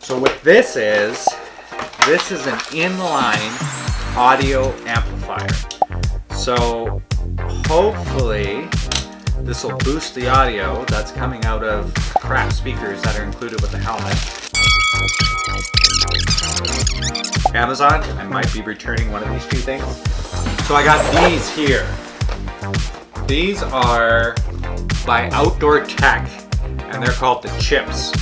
So what this is an inline audio amplifier. So hopefully this will boost the audio that's coming out of crap speakers that are included with the helmet. Amazon, I might be returning one of these two things. So I got these here. These are by Outdoor Tech and they're called the chips.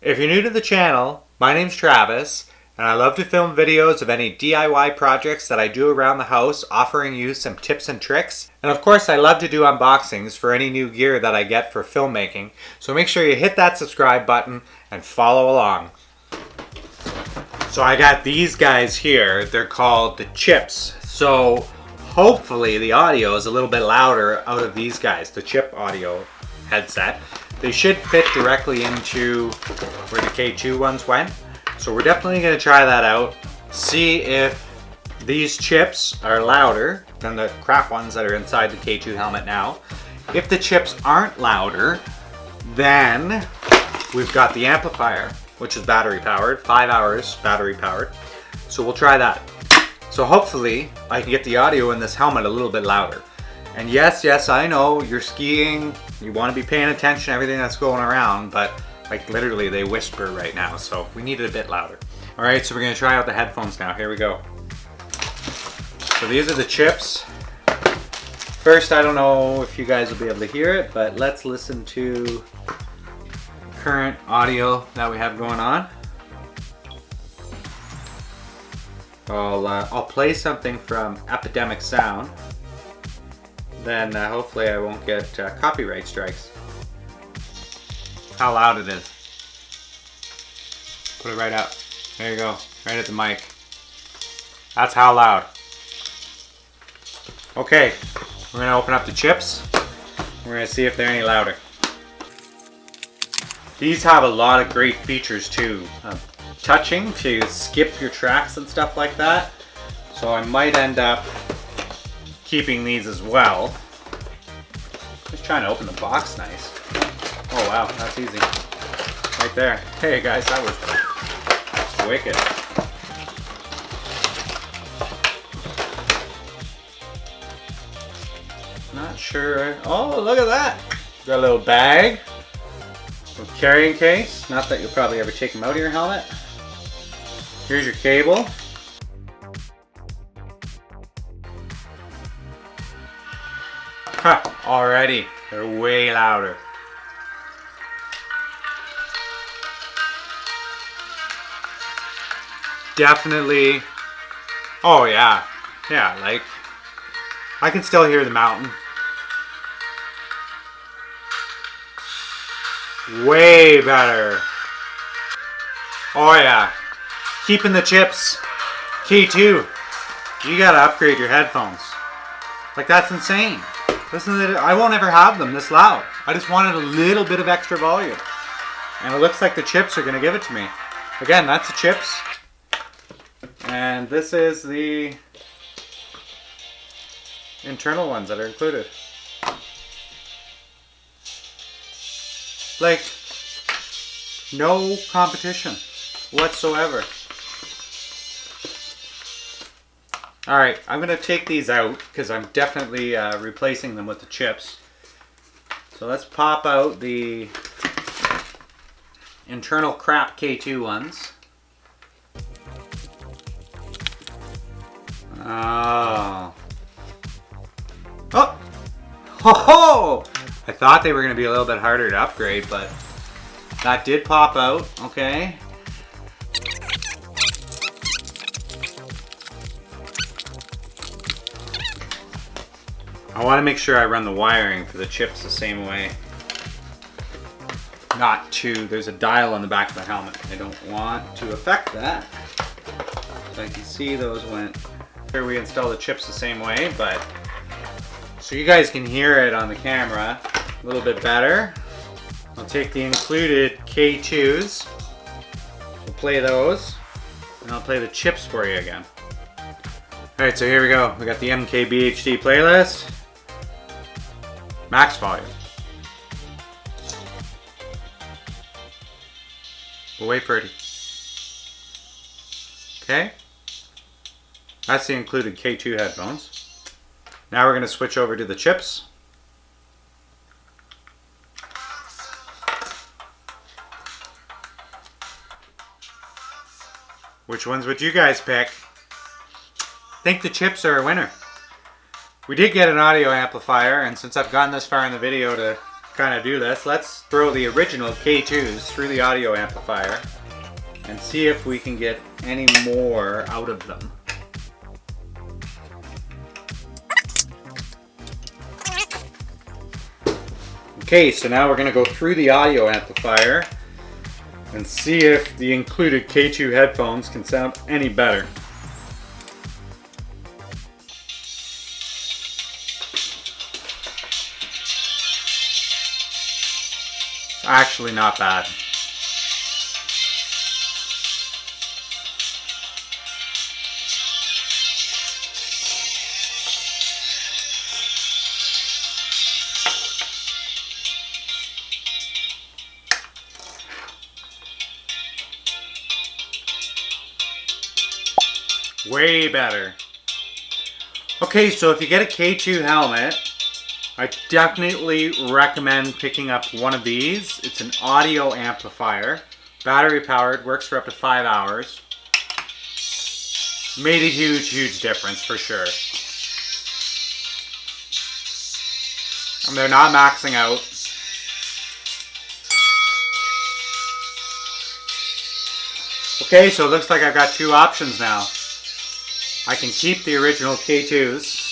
If you're new to the channel, my name's Travis, and I love to film videos of any DIY projects that I do around the house, offering you some tips and tricks. And of course, I love to do unboxings for any new gear that I get for filmmaking. So make sure you hit that subscribe button and follow along. So I got these guys here. They're called the chips. So hopefully the audio is a little bit louder out of these guys, the chip audio headset. They should fit directly into where the K2 ones went. So we're definitely going to try that out. See if these chips are louder than the crap ones that are inside the K2 helmet now. If the chips aren't louder, then we've got the amplifier, which is battery powered, 5 hours battery powered. So we'll try that. So hopefully I can get the audio in this helmet a little bit louder. And yes, I know you're skiing, you want to be paying attention to everything that's going around, but like literally they whisper right now, so we need it a bit louder. All right, so we're gonna try out the headphones now. Here we go. So these are the chips. First, I don't know if you guys will be able to hear it, but let's listen to current audio that we have going on. I'll play something from Epidemic Sound. Then hopefully I won't get copyright strikes. How loud it is. Put it right up. There you go. Right at the mic. That's how loud. Okay, we're gonna open up the chips. We're gonna see if they're any louder. These have a lot of great features too. Touching to skip your tracks and stuff like that. So I might end up keeping these as well. Just trying to open the box nice. Oh wow, that's easy. Right there. Hey guys, that was wicked. Not sure. Oh, look at that. Got a little bag. A carrying case. Not that you'll probably ever take them out of your helmet. Here's your cable. Already, they're way louder. Definitely. Oh yeah, like I can still hear the mountain. Way better. Oh yeah, keeping the chips. K2, you gotta upgrade your headphones. Like that's insane. Listen to it. I won't ever have them this loud. I just wanted a little bit of extra volume. And it looks like the chips are going to give it to me. Again, that's the chips. And this is the internal ones that are included. Like, no competition whatsoever. Alright, I'm going to take these out because I'm definitely replacing them with the chips. So let's pop out the internal crap K2 ones. Oh. Oh! Ho ho! I thought they were going to be a little bit harder to upgrade, but that did pop out. Okay. I want to make sure I run the wiring for the chips the same way. Not to, there's a dial on the back of the helmet. I don't want to affect that. So I can see those went. Here we install the chips the same way, but so you guys can hear it on the camera a little bit better. I'll take the included K2s. We'll play those, and I'll play the chips for you again. Alright, so here we go. We got the MKBHD playlist. Max volume. We'll wait for it. Okay. That's the included K2 headphones. Now we're going to switch over to the chips. Which ones would you guys pick? I think the chips are a winner. We did get an audio amplifier, and since I've gotten this far in the video to kind of do this, let's throw the original K2s through the audio amplifier and see if we can get any more out of them. Okay, so now we're going to go through the audio amplifier and see if the included K2 headphones can sound any better. Actually not bad. Way better. Okay, so if you get a K2 helmet, I definitely recommend picking up one of these. It's an audio amplifier, battery powered, works for up to 5 hours. Made a huge difference for sure. And they're not maxing out. Okay, so it looks like I've got two options now. I can keep the original K2s.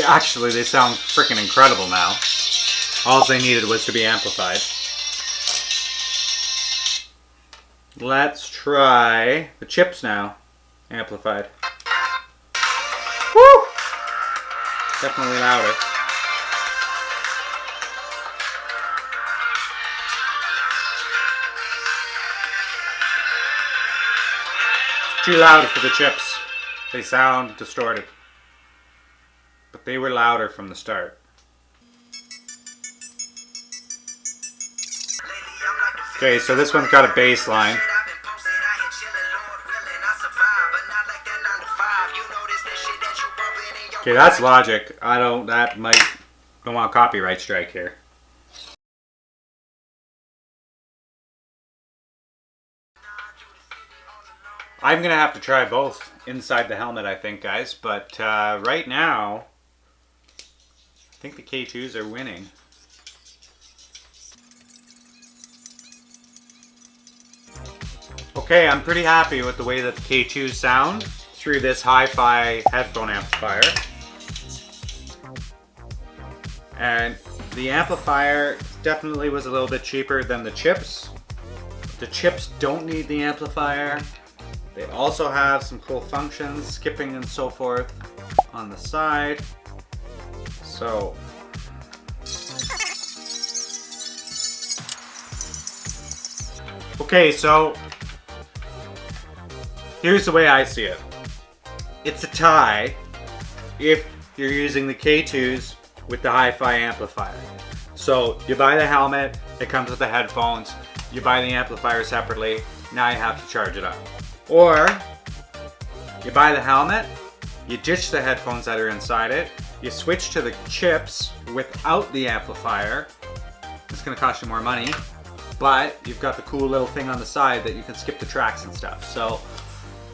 Actually, they sound freaking incredible now. All they needed was to be amplified. Let's try the chips now, amplified. Woo! Definitely louder. Too loud for the chips. They sound distorted. But they were louder from the start. Okay, so this one's got a bass line. Okay, that's Logic. Don't want a copyright strike here. I'm gonna have to try both inside the helmet, I think, guys. But right now, I think the K2s are winning. Okay, I'm pretty happy with the way that the K2s sound through this hi-fi headphone amplifier. And the amplifier definitely was a little bit cheaper than the chips. The chips don't need the amplifier. They also have some cool functions, skipping and so forth on the side. So, okay, so here's the way I see it. It's a tie if you're using the K2s with the hi-fi amplifier. So you buy the helmet, it comes with the headphones, you buy the amplifier separately, now you have to charge it up. Or you buy the helmet, you ditch the headphones that are inside it, you switch to the chips without the amplifier. It's going to cost you more money, but you've got the cool little thing on the side that you can skip the tracks and stuff. So,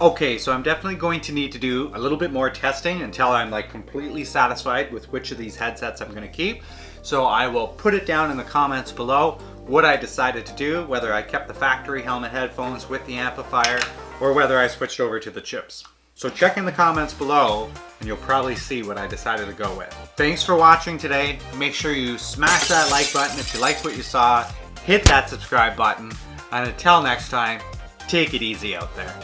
okay, so I'm definitely going to need to do a little bit more testing until I'm like completely satisfied with which of these headsets I'm going to keep. So I will put it down in the comments below what I decided to do, whether I kept the factory helmet headphones with the amplifier or whether I switched over to the chips. So check in the comments below and you'll probably see what I decided to go with. Thanks for watching today. Make sure you smash that like button if you liked what you saw. Hit that subscribe button. And until next time, take it easy out there.